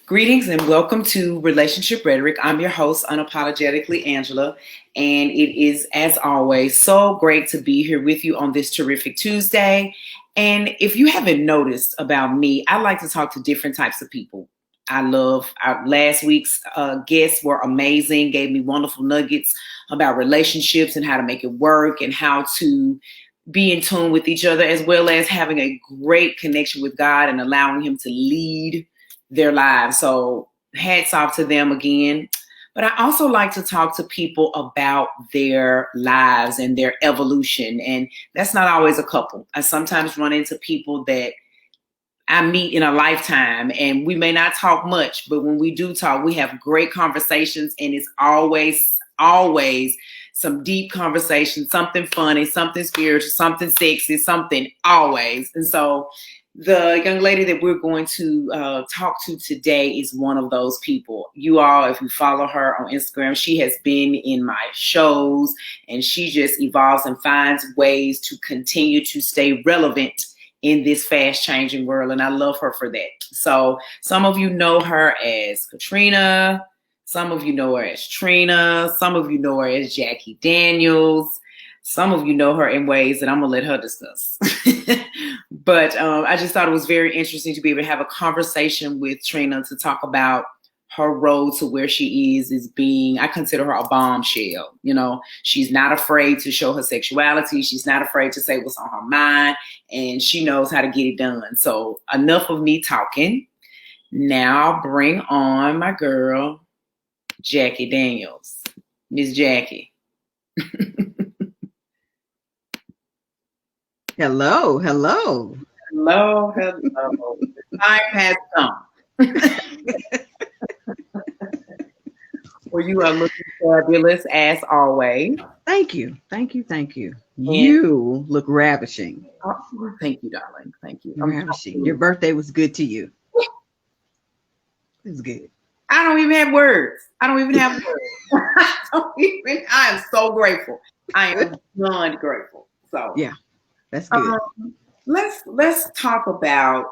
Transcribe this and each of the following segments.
Greetings and welcome to Relationship Rhetoric. I'm your host, Unapologetically Angela, and it is, as always, so great to be here with you on this terrific Tuesday. And if you haven't noticed about me, I like to talk to different types of people. I love our last week's guests were amazing, gave me wonderful nuggets about relationships and how to make it work and how to be in tune with each other, as well as having a great connection with God and allowing Him to lead their lives. So hats off to them again. But I also like to talk to people about their lives and their evolution. And that's not always a couple. I sometimes run into people that I meet in a lifetime, and we may not talk much, but when we do talk, we have great conversations, and it's always some deep conversation, something funny, something spiritual, something sexy, something always. And so the young lady that we're going to talk to today is one of those people. You all, if you follow her on Instagram, she has been in my shows, and she just evolves and finds ways to continue to stay relevant in this fast changing world. And I love her for that. So some of you know her as Katrina. Some of you know her as Trina. Some of you know her as Jackie Daniels. Some of you know her in ways that I'm going to let her discuss. But I just thought it was very interesting to be able to have a conversation with Trina to talk about her road to where she is being, I consider her a bombshell. You know, she's not afraid to show her sexuality. She's not afraid to say what's on her mind, and she knows how to get it done. So enough of me talking. Now I'll bring on my girl, Jackie Daniels. Miss Jackie. Hello. Hello. The time has come. Well, you are looking fabulous as always. Thank you. You look ravishing. Oh, thank you, darling. Thank you. Ravishing. Your birthday was good to you. It was good. I don't even have words. I am so grateful. I am beyond grateful. So yeah, that's good. Let's talk about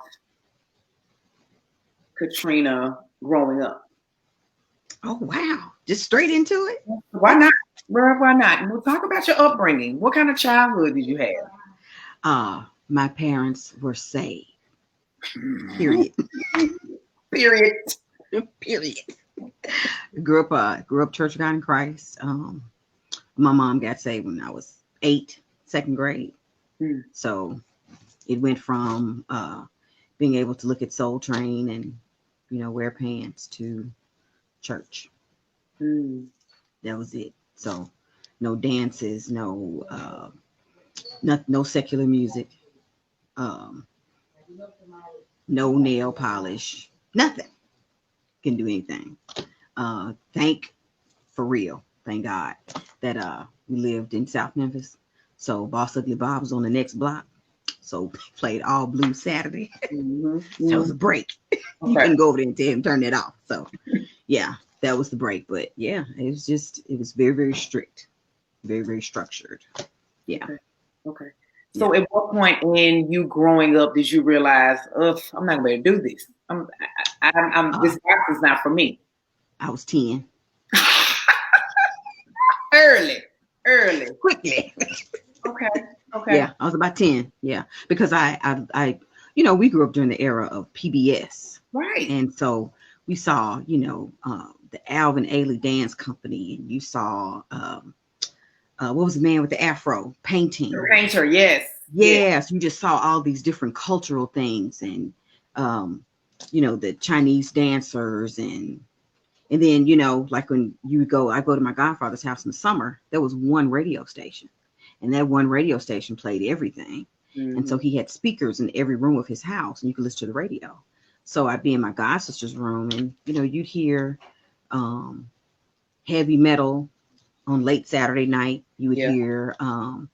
Katrina growing up. Oh wow! Just straight into it. Why not? Why not? We'll talk about your upbringing. What kind of childhood did you have? My parents were saved. Period. Period. Grew up Church of God in Christ. My mom got saved when I was 8, second grade. So it went from being able to look at Soul Train and wear pants to church. That was it. So no dances, no secular music, no nail polish, nothing. Can do anything. Thank God that we lived in South Memphis. So Boss Ugly Bob was on the next block. So played All Blue Saturday. That was a break. Okay. You couldn't go over there and tell him turn it off. So yeah, that was the break. But yeah, it was very, very strict, very, very structured. Yeah. Okay. So at what point in you growing up did you realize, I'm not going to do this? This box is not for me. I was 10. Early. Quickly. Okay. Yeah, I was about 10. Yeah, because I we grew up during the era of PBS. Right. And so we saw, the Alvin Ailey Dance Company, and you saw, what was the man with the afro? Painting. The painter, yes. Yes, you just saw all these different cultural things, and the Chinese dancers, and then like when I go to my godfather's house in the summer, there was one radio station, and that one radio station played everything. And so he had speakers in every room of his house, and you could listen to the radio. So I'd be in my god sister's room, and you'd hear heavy metal on late Saturday night. You would hear kind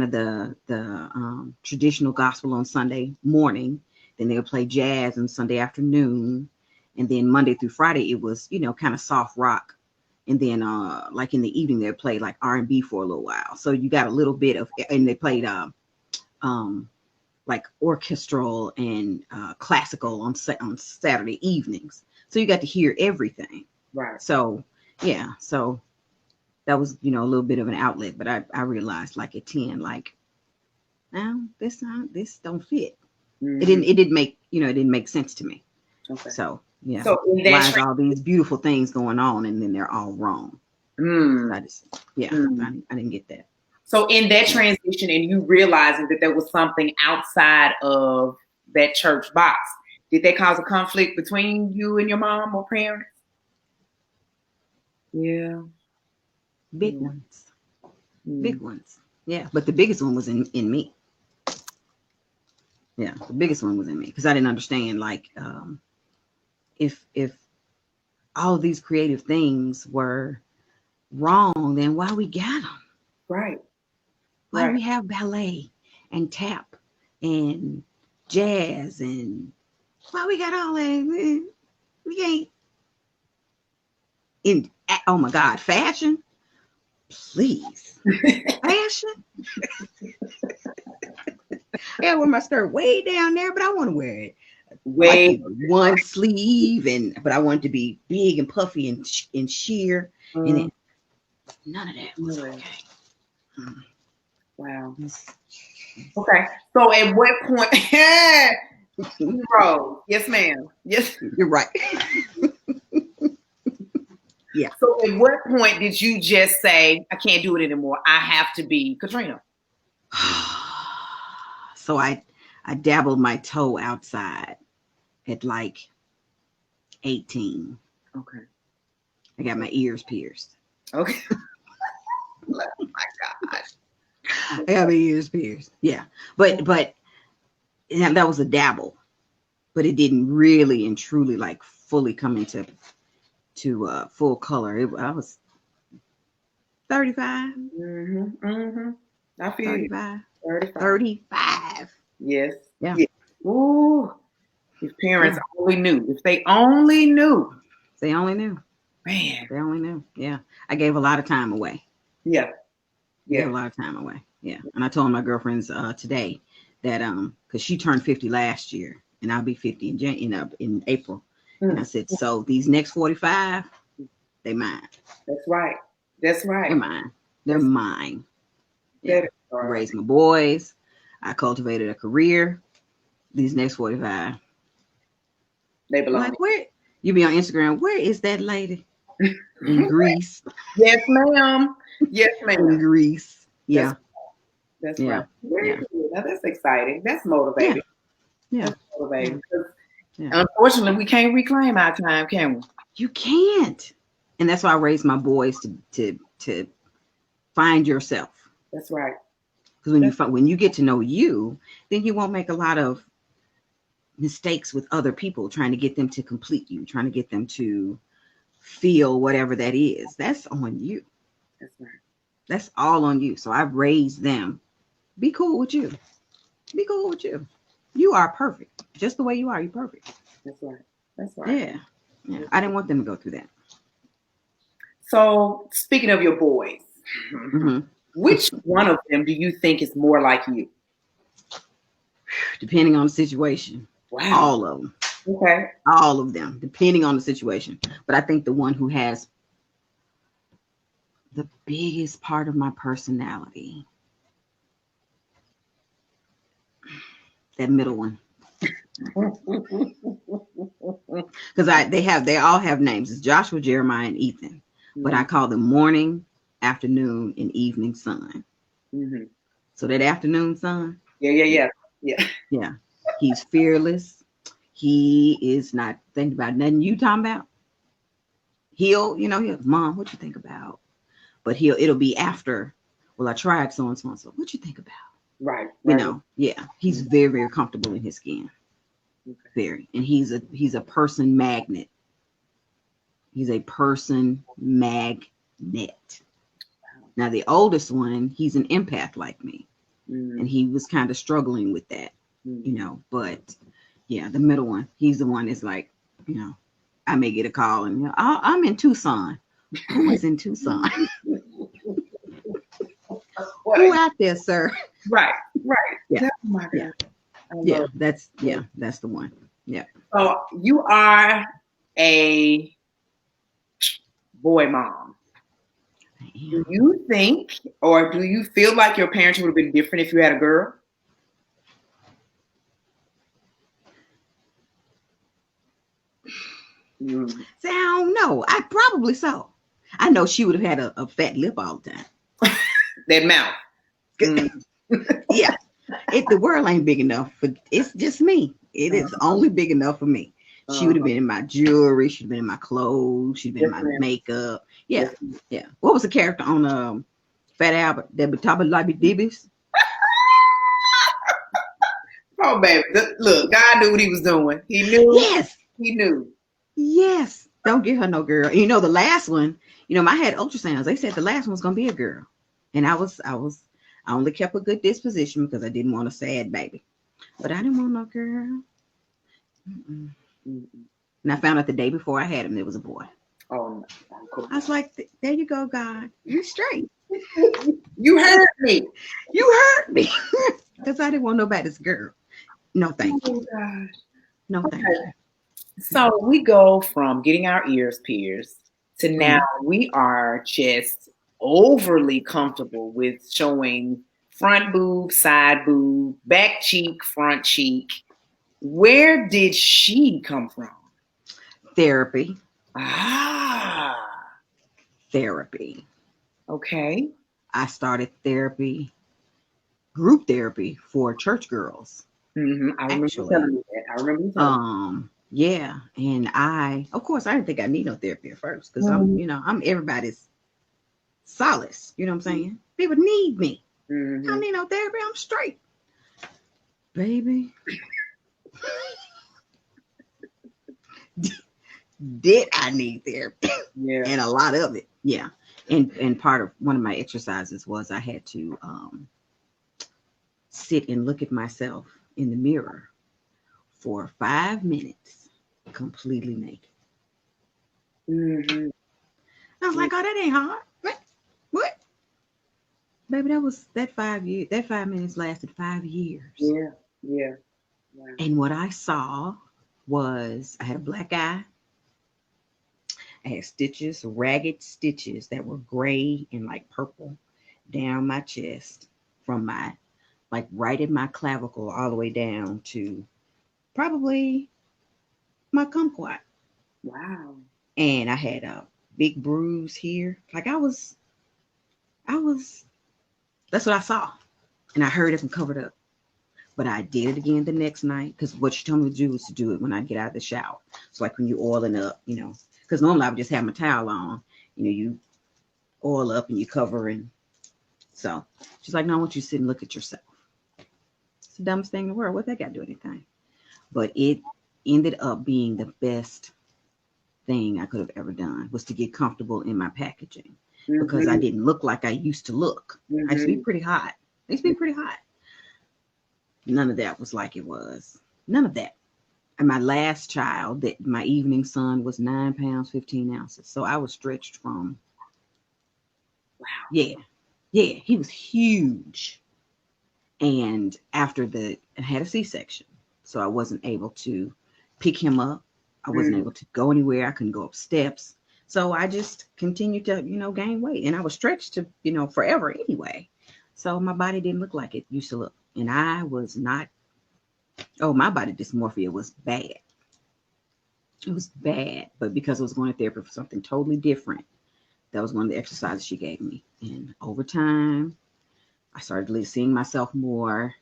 of the traditional gospel on Sunday morning. Then they would play jazz on Sunday afternoon. And then Monday through Friday, it was, kind of soft rock. And then like in the evening, they'd play like R&B for a little while. So you got a little bit of, and they played like orchestral and classical on Saturday evenings. So you got to hear everything. Right. So yeah, so that was, you know, a little bit of an outlet. But I realized like at 10, like, now this don't fit. Mm-hmm. It didn't make, you know, it didn't make sense to me. Okay. So yeah, So in why that is all these beautiful things going on and then they're all wrong? Mm. I just, yeah, I didn't get that. So in that transition and you realizing that there was something outside of that church box, did that cause a conflict between you and your mom or parents? Yeah. Big ones. Big ones. Yeah. But the biggest one was in me. Yeah. The biggest one was in me because I didn't understand, like, if all of these creative things were wrong, then why we got them? Right. Why do we have ballet and tap and jazz and why we got all that? We ain't in, oh my God, fashion? Please. Fashion? I gotta wear my skirt way down there, but I want to wear it like one sleeve, but I want it to be big and puffy and sheer, and then none of that was okay. Wow. Okay. So at what point? Yes, ma'am. Yes, you're right. Yeah. So at what point did you just say, I can't do it anymore? I have to be Katrina? So I dabbled my toe outside at like 18. Okay. I got my ears pierced. Okay. Oh my gosh. I got my ears pierced. Yeah. But that was a dabble. But it didn't really and truly like fully come into full color. I was 35. Mm-hmm. Mm-hmm. I feel 35. 35. Yes. Yeah. Ooh. If parents only knew. If they only knew. They only knew. Man. They only knew. Yeah. I gave a lot of time away. Yeah. Yeah. A lot of time away. Yeah. And I told my girlfriends today that because she turned 50 last year and I'll be 50 in April. And I said, so these next 45, they mine. That's right. That's right. They're mine. They're mine. Yeah. I raised my boys. I cultivated a career. These next 45. They belong. Like, where you be on Instagram? Where is that lady? In Greece. Yes, ma'am. Yes, ma'am. In Greece. Yeah. That's right. Very cool. Now that's exciting. That's motivating. Yeah. That's motivating. Unfortunately, we can't reclaim our time, can we? You can't. And that's why I raised my boys to find yourself. That's right. Because when you get to know you, then you won't make a lot of mistakes with other people trying to get them to complete you, trying to get them to feel whatever that is. That's on you. That's right. That's all on you. So I've raised them. Be cool with you. Be cool with you. You are perfect. Just the way you are, you're perfect. That's right. That's right. Yeah. I didn't want them to go through that. So speaking of your boys, which one of them do you think is more like you? Depending on the situation. Wow. All of them. Okay. All of them, depending on the situation. But I think the one who has the biggest part of my personality, that middle one. Because they all have names. It's Joshua, Jeremiah, and Ethan. But I call them morning, afternoon, and evening sun. Mm-hmm. So that afternoon sun. Yeah. He's fearless. He is not thinking about nothing you talking about. He'll, Mom, what you think about? But it'll be after. Well, I tried so and so and so. What you think about? Right. He's very, very comfortable in his skin. Okay. Very, and he's a person magnet. He's a person magnet. Now the oldest one, he's an empath like me, and he was kind of struggling with that, But yeah, the middle one, he's the one that's like, I may get a call and I'm in Tucson. Who is in Tucson? Who out there, sir? Right. Yeah. Oh my God. I Yeah, love it. that's the one. Yeah. So you are a boy mom. Do Damn. you think, or do you feel like your parenting would have been different if you had a girl? Mm. See, I don't know. I probably so. I know she would have had a fat lip all the time. That mouth. Mm. Yeah. The world ain't big enough for it's just me. It is Uh-huh. only big enough for me. She would have Uh-huh. been in my jewelry, she'd been in my clothes, she'd been in Yes, my ma'am. makeup. Yeah, Yes, ma'am. yeah. What was the character on Fat Albert? That be top of Libby Dibbies? Oh, baby. Look, God knew what he was doing. He knew. Yes, He knew. yes. Don't give her no girl. And the last one, I had ultrasounds. They said the last one was gonna be a girl. And I only kept a good disposition because I didn't want a sad baby. But I didn't want no girl. Mm-mm. Mm-mm. And I found out the day before I had him, it was a boy. Oh, no. Cool. I was like, there you go, God. You straight. You heard me. You heard me. Because I didn't want nobody's girl. No, thank you. Oh, gosh. No, thank Okay. you. So we go from getting our ears pierced to now Mhm. we are just overly comfortable with showing front boob, side boob, back cheek, front cheek. Where did she come from? Therapy. Ah, Therapy. okay. I started therapy, group therapy for church girls, I remember you actually. telling me that. I remember you telling Yeah. And of course, I didn't think I need no therapy at first because me. I'm everybody's solace. You know what I'm saying? People need me. I don't Mm-hmm. need no therapy. I'm straight. Baby, did I need therapy? Yeah. And a lot of it. Yeah. And part of one of my exercises was I had to sit and look at myself in the mirror for 5 minutes completely naked. Mm-hmm. I was like, oh, that ain't hard. What? Baby, that 5 years. That 5 minutes lasted 5 years. Yeah. Yeah. Wow. And what I saw was I had a black eye. I had stitches, ragged stitches that were gray and like purple down my chest from my like right in my clavicle all the way down to probably my kumquat. Wow. And I had a big bruise here. Like I was that's what I saw. And I heard it and covered up. But I did it again the next night because what she told me to do was to do it when I get out of the shower. So like when you oiling up, because normally I would just have my towel on. You oil up and you cover and so she's like, no, I want you to sit and look at yourself. It's the dumbest thing in the world. What that got to do with anything? But it ended up being the best thing I could have ever done was to get comfortable in my packaging because I Mm-hmm. didn't look like I used to look. I used to be Mm-hmm. pretty hot. I used to be pretty hot. None of that was like it was. None of that. And my last child, that my evening son, was 9 pounds 15 ounces. So I was stretched from Wow. yeah, yeah. He was huge. And I had a C-section, so I wasn't able to pick him up. I wasn't Mm-hmm. able to go anywhere. I couldn't go up steps. So I just continued to, gain weight, and I was stretched to, forever anyway. So my body didn't look like it used to look, and I was not. Oh, my body dysmorphia was bad. It was bad, but because I was going to therapy for something totally different, that was one of the exercises she gave me. And over time, I started seeing myself more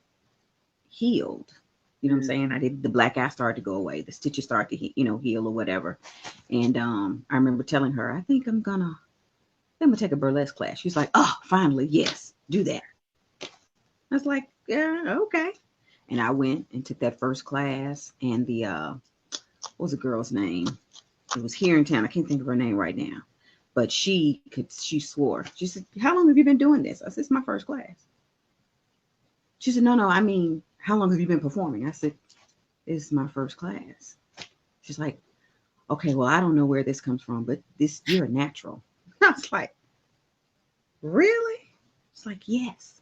healed. You know what I'm Mm-hmm. saying? I did the black eye started to go away, the stitches started to heal or whatever. And I remember telling her, I think I'm gonna take a burlesque class. She's like, oh, finally, yes, do that. I was like, yeah, okay. And I went and took that first class. And what was the girl's name? It was here in town. I can't think of her name right now. But she swore. She said, how long have you been doing this? I said, it's my first class. She said, no, I mean, how long have you been performing? I said, it's my first class. She's like, okay, well, I don't know where this comes from, but you're a natural. I was like, really? It's like, yes.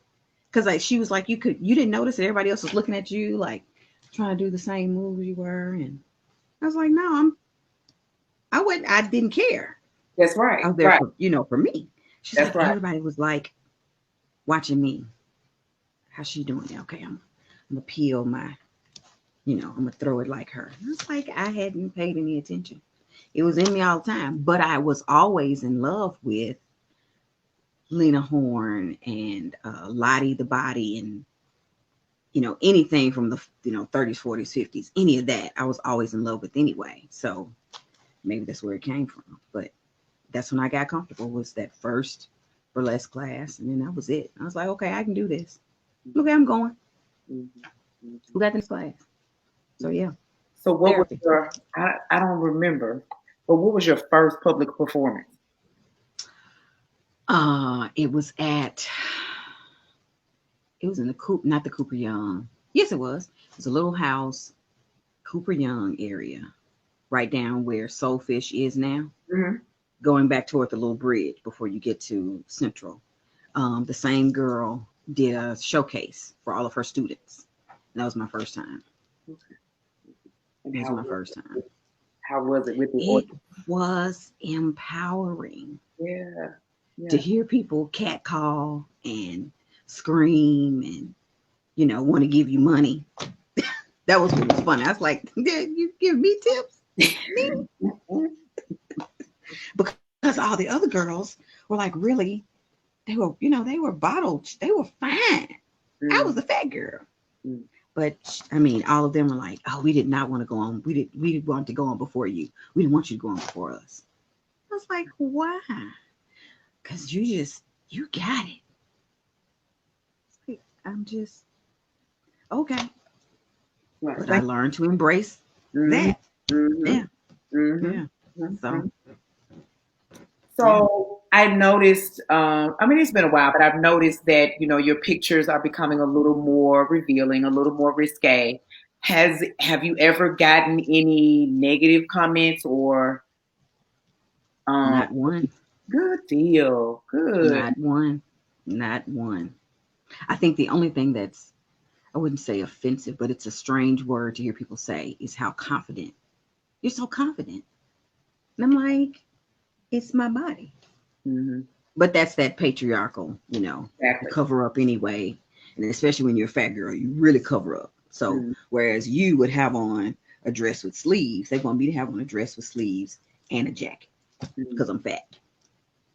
Because like she was like, you didn't notice that everybody else was looking at you like trying to do the same moves you were, and I was like, no, I didn't care. That's right. I was there Right. for, for me. She's That's like, right. everybody was like watching me. How's she doing it? Okay, I'm gonna peel my, I'm gonna throw it like her. And it's like I hadn't paid any attention. It was in me all the time, but I was always in love with Lena Horne and Lottie the Body, and anything from the 30s, 40s, 50s, any of that. I was always in love with anyway. So maybe that's where it came from. But that's when I got comfortable, was that first burlesque class, and then that was it. I was like, okay, I can do this. Okay, I'm going. Who got this class? So yeah, So what was therapy. your? I don't remember, but what was your first public performance? It was in the Coop, not the Cooper Young. Yes, it was. It was a little house, Cooper Young area, right down where Soulfish is now, Mm-hmm. going back toward the little bridge before you get to Central. The same girl did a showcase for all of her students. And that was my first time. And It was my first time. how was it with the It audience? was empowering Yeah, to yeah. hear people catcall and scream and, want to give you money. That was what was funny. I was like, you give me tips? Me? Because all the other girls were like, really, they were bottled. They were fine. I was Mm, the fat girl. mm. But I mean, all of them were like, "Oh, we did not want to go on. We didn't want to go on before you. We didn't want you to go on before us." I was like, "Why?" Because you got it. Like, I'm just okay. Right. But I learned to embrace Mm-hmm. that. Mm-hmm. Yeah, Mm-hmm. yeah. Mm-hmm. So yeah, So I've noticed, I mean, it's been a while, but I've noticed that, your pictures are becoming a little more revealing, a little more risque. Have you ever gotten any negative comments or, um, not one, good deal. Good. not one, not one. I think the only thing that's, I wouldn't say offensive, but it's a strange word to hear people say, is how confident. You're so confident. And I'm like, it's my body. Mm-hmm. But that's that patriarchal, you Exactly. cover up anyway. And especially when you're a fat girl, you really cover up. So Mm-hmm. whereas you would have on a dress with sleeves, they want me to have on a dress with sleeves and a jacket Mm-hmm. because I'm fat.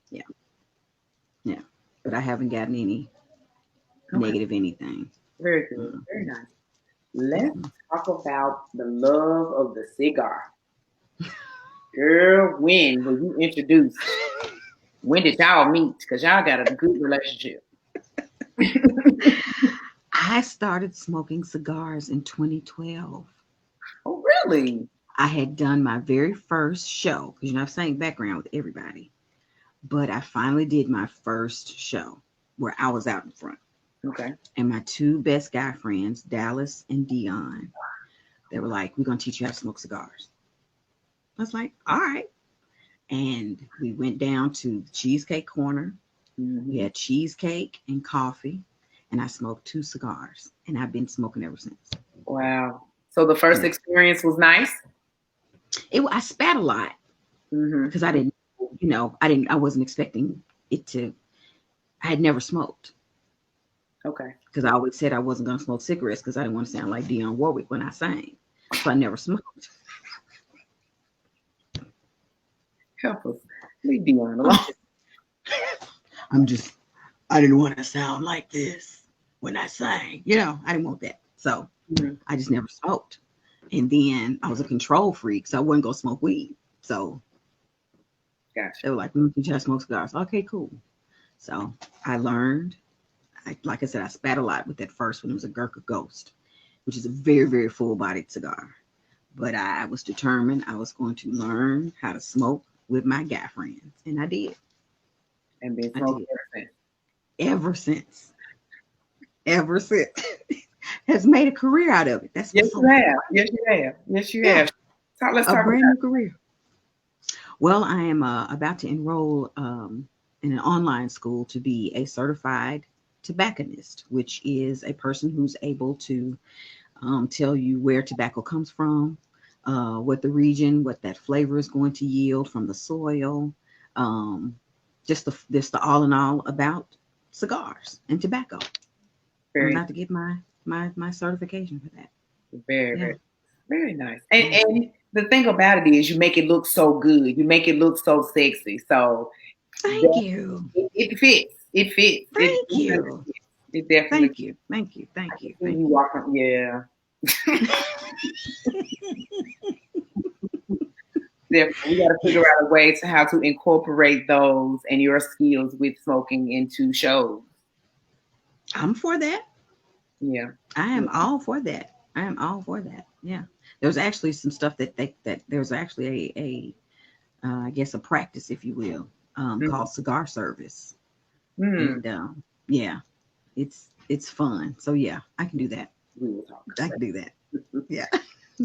Yeah. Yeah. But I haven't gotten any Okay. negative anything. Very good. Mm-mm. Very nice. Let's Mm-mm. talk about the love of the cigar. Girl, when were you introduced? When did y'all meet? Because y'all got a good relationship. I started smoking cigars in 2012. Oh, really? I had done my very first show because I've sang background with everybody, but I finally did my first show where I was out in front. Okay. And my two best guy friends, Dallas and Dion, they were like, "We're gonna teach you how to smoke cigars." I was like, "All right." And we went down to the Cheesecake Corner. We Hmm. had cheesecake and coffee, and I smoked two cigars, and I've been smoking ever since. Wow. So the first Yeah, experience was nice. I spat a lot Hmm. because I wasn't expecting it to. I had never smoked Okay. because I always said I wasn't gonna smoke cigarettes because I didn't want to sound like Dionne Warwick when I sang, so I never smoked. Help us. Leave Dion I'm alone. just, I'm just, I didn't want to sound like this when I sang. I didn't want that. So Hmm. I just never smoked. And then I was a control freak, so I wasn't gonna smoke weed. So Gotcha. they were like, "We can teach you how to smoke cigars." Okay, cool. So I learned. Like I said, I spat a lot with that first one. It was a Gurkha Ghost, which is a very, very full-bodied cigar. But I was determined I was going to learn how to smoke with my guy friends, and I did. And been I smoking did. ever since. Ever since, ever since, has made a career out of it. That's Yes, what's you so have. funny. Yes, you have. Yes, you Yeah, have. Let's a talk about brand new career. Well, I am about to enroll in an online school to be a certified tobacconist, which is a person who's able to tell you where tobacco comes from, what the region, what that flavor is going to yield from the soil, um, just the all in all about cigars and tobacco. I'm Very, about to get my certification for that. very, Yeah, very, very nice. yeah. And the thing about it is, you make it look so good. You make it look so sexy. So Thank that, you. it fits. It fits. It Thank definitely you. fits. It definitely. Thank you. Thank you. I Thank can you. see Thank you you. walking. Yeah, definitely. We got to figure out a way to how to incorporate those and your skills with smoking into shows. I'm for that. Yeah. I Yeah. am all for that. I am all for that. Yeah. There's actually some stuff that there's actually a I guess a practice, if you will, called cigar service, Mm-hmm. and yeah, it's fun. So yeah, I can do that. We will talk I about can do that. that. Yeah.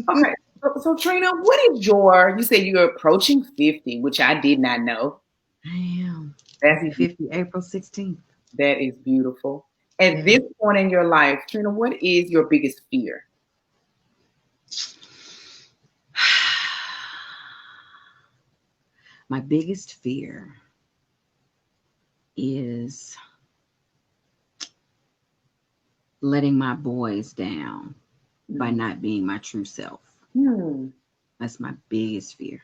Okay. So, Trina, what is you said you're approaching 50, which I did not know. I am. I'll That's be 50 April 16th. that is beautiful. At Yeah. this point in your life, Trina, what is your biggest fear? My biggest fear is letting my boys down by Mm. not being my true self. Hmm. That's my biggest fear.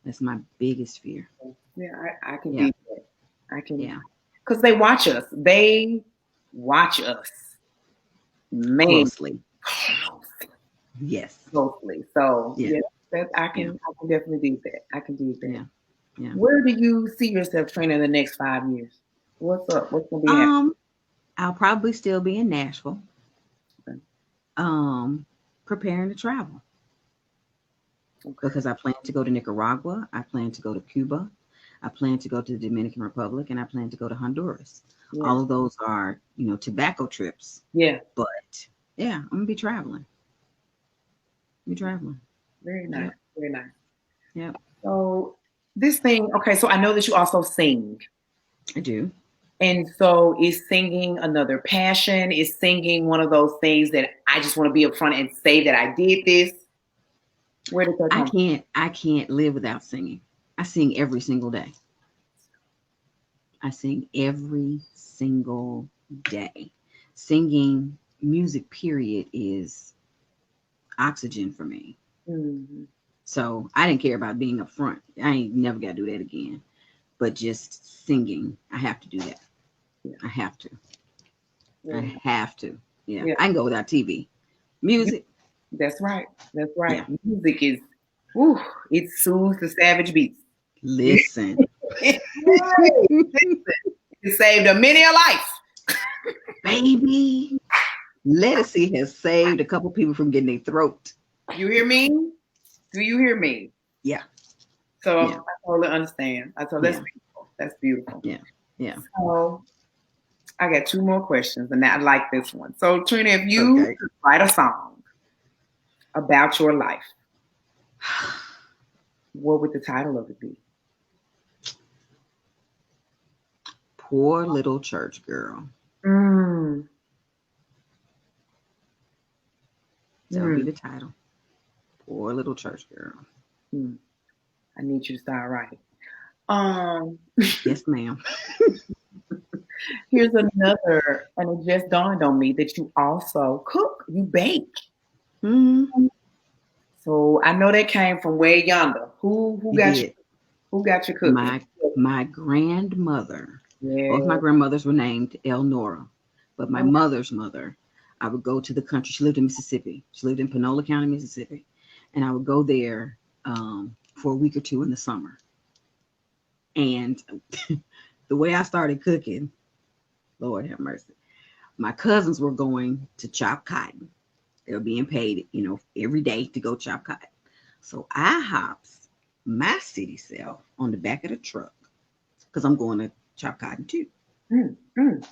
That's my biggest fear. Yeah, I can Yeah. do that. I can, Yeah. because they watch us. They watch us, man, Closely. Yes. closely. So Yeah. yeah, that Yeah. I can definitely do that. I can do that. Yeah. Yeah. Where do you see yourself training in the next 5 years? What's up? What's gonna be happening? Um, I'll probably still be in Nashville. Okay. Um, Preparing to travel Okay. because I plan to go to Nicaragua. I plan to go to Cuba. I plan to go to the Dominican Republic, and I plan to go to Honduras. Yeah. All of those are, tobacco trips. Yeah. But yeah, I'm gonna be traveling. Be traveling. Very nice. Yep. Very nice. Yep. So this thing, okay, so I know that you also sing. I do. And so is singing another passion? Is singing one of those things that I just want to be up front and say that I did this? Where did that I come from? can't. I can't live without singing. I sing every single day. I sing every single day. Singing music, period, is oxygen for me. Mhm. So I didn't care about being up front. I ain't never got to do that again. But just singing, I have to do that. Yeah. I have to. I Yeah. have to. Yeah. Yeah. I can go without TV. Music. That's right. That's right. Yeah. Music is, whew, it soothes the savage beats. Listen. It saved a many a life. Baby. Lettucey has saved a couple people from getting their throat. You hear me? Do you hear me? Yeah. So Yeah. I totally understand. That's Yeah. beautiful. That's beautiful. Yeah. Yeah. So I got two more questions, and I like this one. So Trina, if you Okay. could write a song about your life, what would the title of it be? Poor little church girl. Mm, That'll be mm, the title. Poor little church girl. mm. I need you to start writing. Um, Yes, ma'am. Here's another, and it just dawned on me that you also cook, you bake. Mm-hmm. So I know that came from way yonder. Who It got you? did. Who got you cooking? My grandmother. Both my Yeah. grandmothers were named Elnora, but my mother's mother, I would go to the country. She lived in Mississippi. She lived in Panola County, Mississippi, and I would go there for a week or two in the summer. And the way I started cooking, Lord have mercy, my cousins were going to chop cotton. They were being paid, every day to go chop cotton. So I hops my city self on the back of the truck because I'm going to chop cotton too. Mm, mm.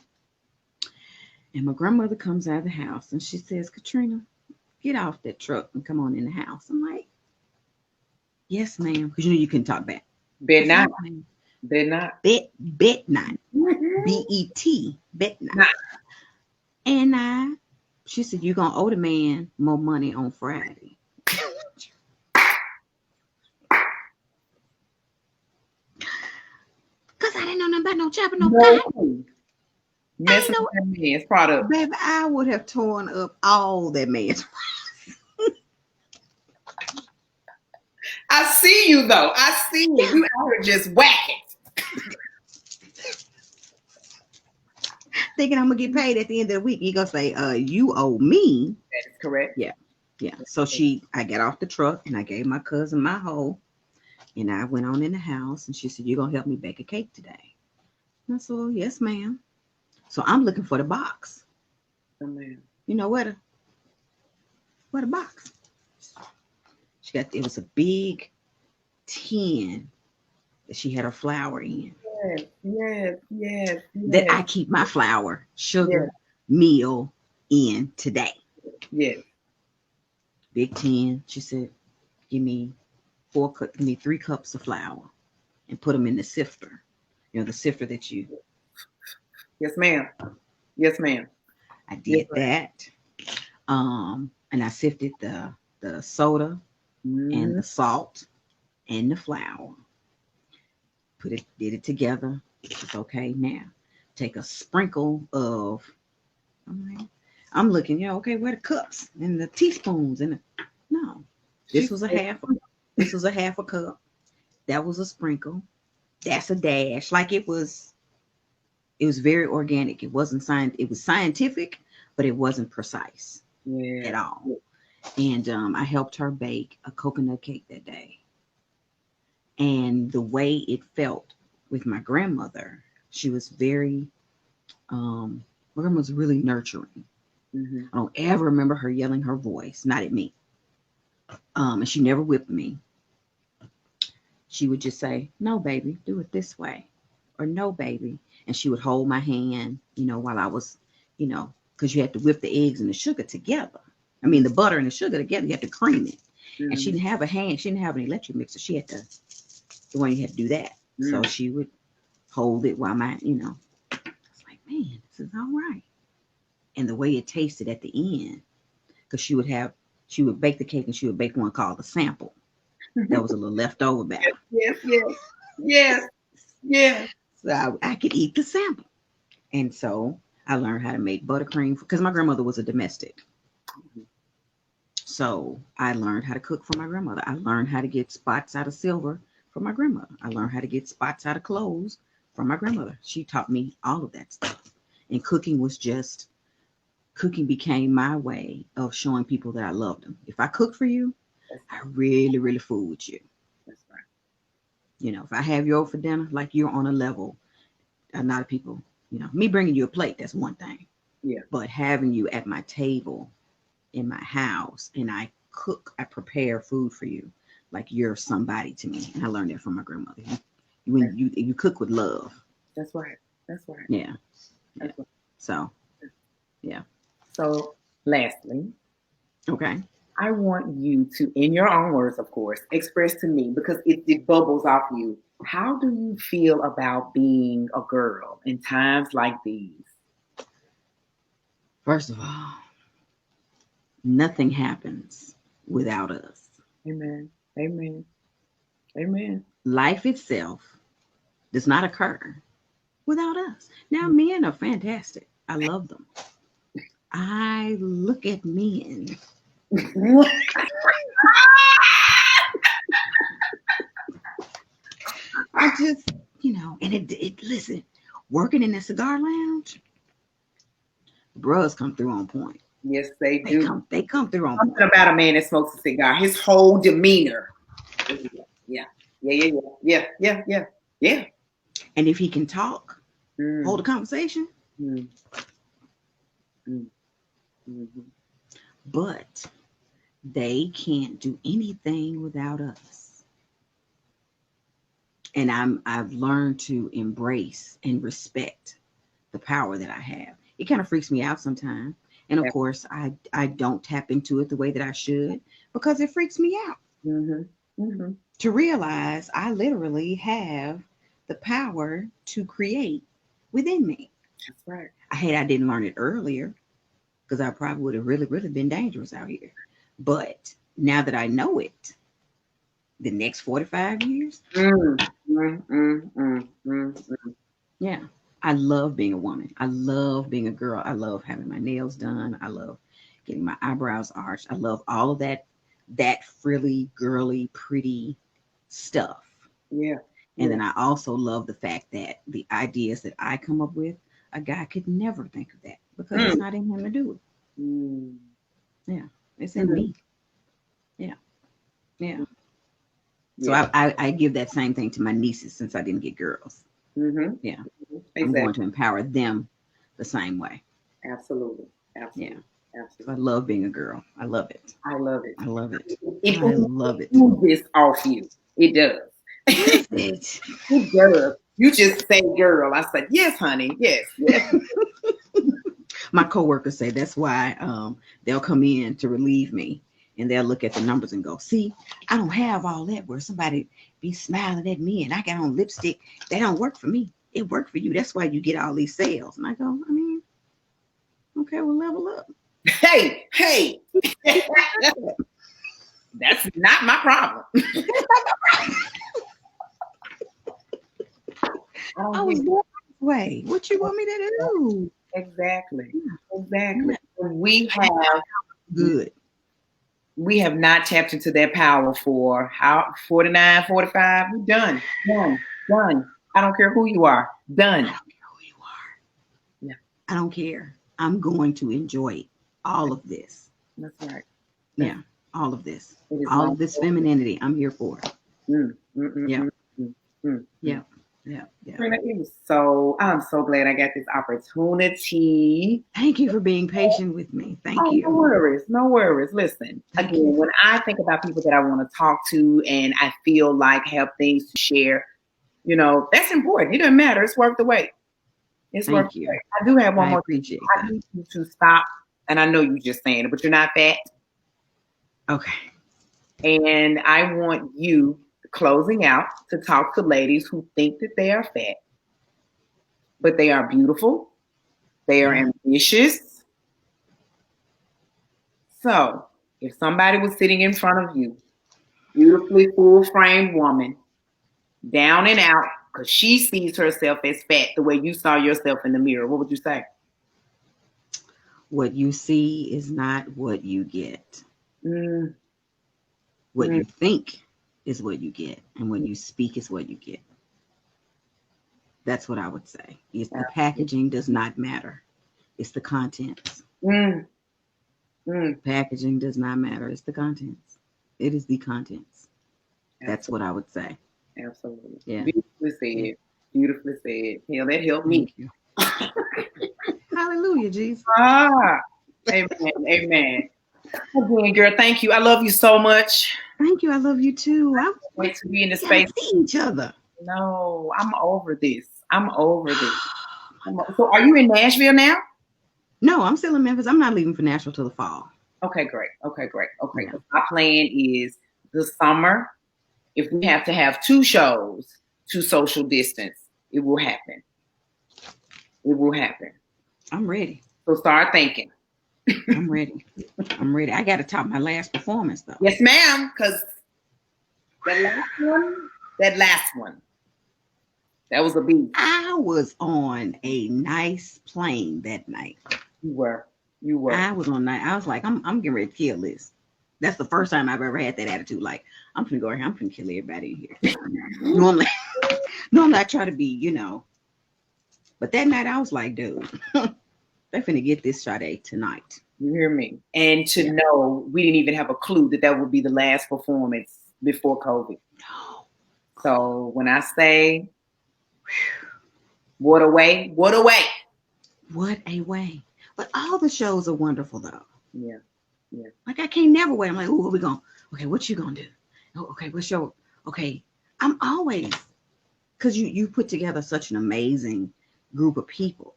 And my grandmother comes out of the house and she says, Katrina, get off that truck and come on in the house. I'm like, yes, ma'am. Because you couldn't talk back. I Bet said, not. yes, ma'am. Bet not. Bet not. Mhm. BET, bet not. Not. And I She said, "You gonna owe the man more money on Friday." Cause I didn't know nothing about no chapter, no No cotton. clue. I ain't Messing know, with that man's product. baby. I would have torn up all that man's. I see you though. I see you. Yeah. You out here just whacking. Thinking I'm gonna get paid at the end of the week. He gonna say, you owe me. That is correct. Yeah. Yeah. So I got off the truck and I gave my cousin my hoe. And I went on in the house and she said, "You're gonna help me bake a cake today." And I said, "Well, yes, ma'am." So I'm looking for the box. Oh, man. You know where the box? It was a big tin that she had her flour in. Yes. That I keep my flour, Yes. sugar, meal in today. Yes. Big tin. She said, give me 3 cups of flour and put them in the sifter. You know, the sifter that you. Yes, ma'am. Yes, ma'am. I Yes, did that. And I sifted the soda and the salt and the flour. Did it together. It's okay. Now take a sprinkle of. I'm looking, okay, where the cups and the teaspoons and no. This was a half a cup. That was a sprinkle. That's a dash. Like it was very organic. It wasn't it was scientific, but it wasn't precise at all. And I helped her bake a coconut cake that day. And the way it felt with my grandmother, she was very, my grandma was really nurturing. Mm-hmm. I don't ever remember her yelling her voice, not at me. And she never whipped me. She would just say, "No, baby, do it this way," or "No, baby," and she would hold my hand, while I was, because you had to whip the eggs and the sugar together. I mean, the butter and the sugar together. You had to cream it. Mm-hmm. And she didn't have she didn't have an electric mixer. She had the one you had to do that. Mm-hmm. So she would hold it while I was like, man, this is all right. And the way it tasted at the end, because she would bake the cake and she would bake one called the sample. That was a little leftover back. Yes. So I could eat the sample. And so I learned how to make buttercream because my grandmother was a domestic. Mm-hmm. So I learned how to cook for my grandmother. I learned how to get spots out of silver from my grandmother. I learned how to get spots out of clothes from my grandmother. She taught me all of that stuff. And cooking became my way of showing people that I loved them. If I cook for you, I really, really fool with you. That's right. If I have you over for dinner, like you're on a level, a lot of people, me bringing you a plate, that's one thing. Yeah. But having you at my table in my house and I prepare food for you, like you're somebody to me. And I learned that from my grandmother. You cook with love. That's right. Yeah. Right. So, yeah. So, lastly, okay, I want you to, in your own words, of course, express to me, because it bubbles off you. How do you feel about being a girl in times like these? First of all, nothing happens without us. Amen. Life itself does not occur without us. Now, men are fantastic. I love them. I look at men. I just, and listen, working in the cigar lounge, bros come through on point. Yes, they do. They come through on point. Something about a man that smokes a cigar, his whole demeanor. Yeah. And if he can talk, hold a conversation. But they can't do anything without us. And I've learned to embrace and respect the power that I have. It kind of freaks me out sometimes. And of course, I don't tap into it the way that I should because it freaks me out. To realize I literally have the power to create within me. That's right. I didn't learn it earlier. because I probably would have really been dangerous out here. But now that I know it, the next 45 years, yeah, I love being a woman. I love being a girl. I love having my nails done. I love getting my eyebrows arched. I love all of that frilly, girly, pretty stuff. Yeah. And then I also love the fact that the ideas that I come up with, a guy could never think of that because it's not in him to do it. Yeah, it's in me. Yeah. Yeah. So I give that same thing to my nieces since I didn't get girls. Yeah. Exactly. I'm going to empower them the same way. Absolutely. Absolutely. Yeah. Absolutely. So I love being a girl. I love it. I love it. I love it. I love it. This off you. It does. It does. You just say girl. I said, yes, honey. Yes. Yes. My coworkers say that's why they'll come in to relieve me and they'll look at the numbers and go, see, I don't have all that where somebody be smiling at me and I got on lipstick. That don't work for me. It worked for you. That's why you get all these sales. And I go, I mean, okay, we'll level up. Hey. That's not my problem. I was born this way. What you want me to do? Exactly. We have good. We have not tapped into that power for 49, 45. We're done. I don't care who you are. Done. I don't care who you are. Yeah. I don't care. I'm going to enjoy all of this. That's right. Yeah. All of this. All of this femininity. I'm here for it. Yeah. I'm so glad I got this opportunity. Thank you for being patient with me. Thank you. No worries. Listen, again, when I think about people that I want to talk to and I feel like have things to share, that's important. It doesn't matter. It's worth the wait. It's worth the wait. I do have one more thing. I need you to stop, and I know you're just saying it, but you're not fat. Okay. And I want you, closing out, to talk to ladies who think that they are fat, but they are beautiful. They are ambitious. So if somebody was sitting in front of you, beautifully full-framed woman, down and out, because she sees herself as fat the way you saw yourself in the mirror, what would you say? What you see is not what you get. What you think is what you get, and when you speak is what you get. That's what I would say. The packaging does not matter. It's the contents. Packaging does not matter. It's the contents. It is the contents. That's what I would say. Absolutely. Yeah. Beautifully said. Hell, that helped me. Thank you. Hallelujah, Jesus. Amen. Again, girl, thank you. I love you so much. Thank you. I love you too. I wait to be in the space. See each other. No, I'm over this. So are you in Nashville now? No, I'm still in Memphis. I'm not leaving for Nashville till the fall. Okay, great. Yeah. My plan is the summer. If we have to have 2 shows to social distance, it will happen. I'm ready. So start thinking. I'm ready. I got to top my last performance though. Yes, ma'am. Because that last one, that was a beat. I was on a nice plane that night. You were. I was on night. I was like, I'm getting ready to kill this. That's the first time I've ever had that attitude. Like, I'm gonna go here. I'm gonna kill everybody in here. Normally I try to be, But that night I was like, dude, they're finna get this Sade tonight. You hear me? And to know we didn't even have a clue that would be the last performance before COVID. No. So when I say, what a way. What a way. But all the shows are wonderful though. Yeah. Like I can't never wait. I'm like, what we going? Okay, what you gonna do? Oh, okay, what's your? Okay, I'm always, because you put together such an amazing group of people.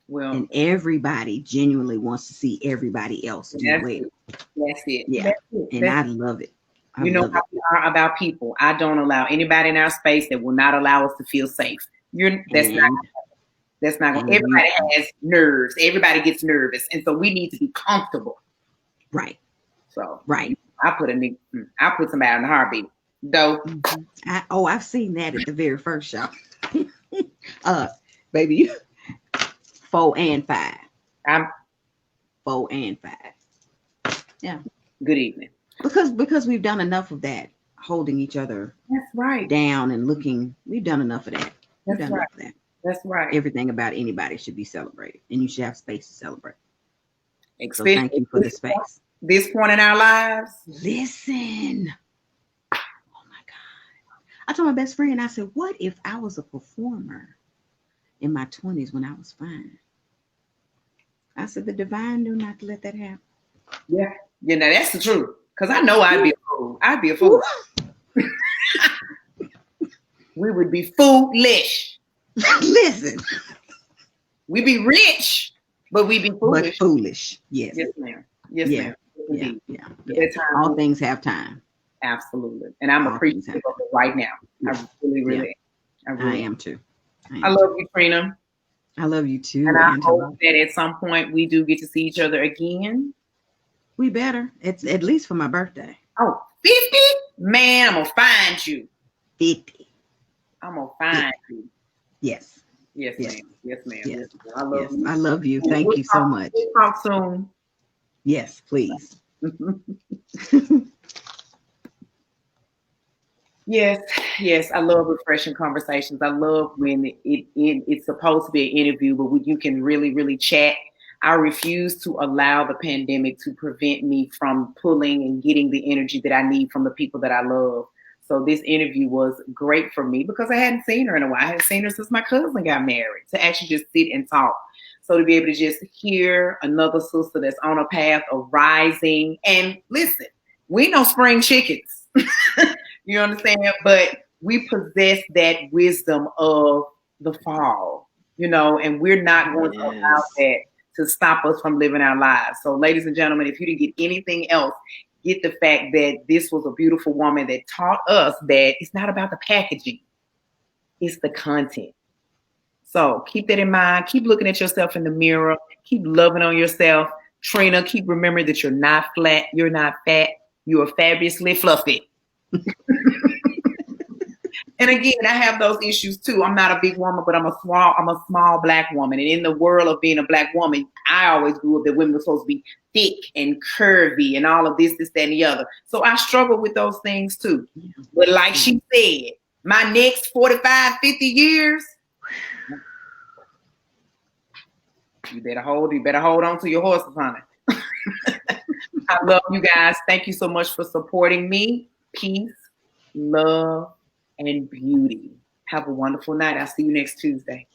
Well, and everybody genuinely wants to see everybody else do well. That's it. Yeah, I love it. How we are about people. I don't allow anybody in our space that will not allow us to feel safe. That's not. That's not going. Everybody has nerves. Everybody gets nervous, and so we need to be comfortable. Right. So right. I put somebody in the heartbeat. Though. I've seen that at the very first show. Baby, 4 and 5. I'm 4 and 5. Yeah. Good evening. Because we've done enough of that, holding each other. That's right. Down and looking. We've done enough of that. That's right. Enough of that. That's right. Everything about anybody should be celebrated, and you should have space to celebrate. So Especially thank you for the space. This point in our lives. Listen. Oh my God. I told my best friend, I said, what if I was a performer in my 20s when I was fine? I said, the divine knew not to let that happen. Yeah. You know, that's the truth. Because I know I'd be a fool. I'd be a fool. We would be foolish. Listen. We'd be rich, but we'd be foolish. But foolish. Yes. Yes, ma'am. Yes, ma'am. Yeah. All things have time. Absolutely. And I'm appreciative of it right now. I really I am too. I love you, Trina. I love you too. And I hope that at some point we do get to see each other again. We better. It's at least for my birthday. Oh, 50? Man, I'm going to find you. 50. I'm going to find you. Yes. Yes, ma'am. Yes, ma'am. Yes. I love you. I love you. Thank you so much. We'll talk soon. Yes, please. Yes. I love refreshing conversations. I love when it's supposed to be an interview, but when you can really, really chat. I refuse to allow the pandemic to prevent me from pulling and getting the energy that I need from the people that I love. So this interview was great for me because I hadn't seen her in a while. I hadn't seen her since my cousin got married, to actually just sit and talk. So to be able to just hear another sister that's on a path of rising. And listen, we know spring chickens. You understand? But we possess that wisdom of the fall, and we're not going to allow that to stop us from living our lives. So ladies and gentlemen, if you didn't get anything else, get the fact that this was a beautiful woman that taught us that it's not about the packaging, it's the content. So keep that in mind. Keep looking at yourself in the mirror. Keep loving on yourself. Trina, keep remembering that you're not flat. You're not fat. You are fabulously fluffy. And again, I have those issues too. I'm not a big woman, but I'm a small Black woman. And in the world of being a Black woman, I always grew up that women were supposed to be thick and curvy and all of this, that, and the other. So I struggle with those things too. But like she said, my next 45, 50 years, you better hold on to your horses, honey. I love you guys. Thank you so much for supporting me. Peace, love, and beauty. Have a wonderful night. I'll see you next Tuesday.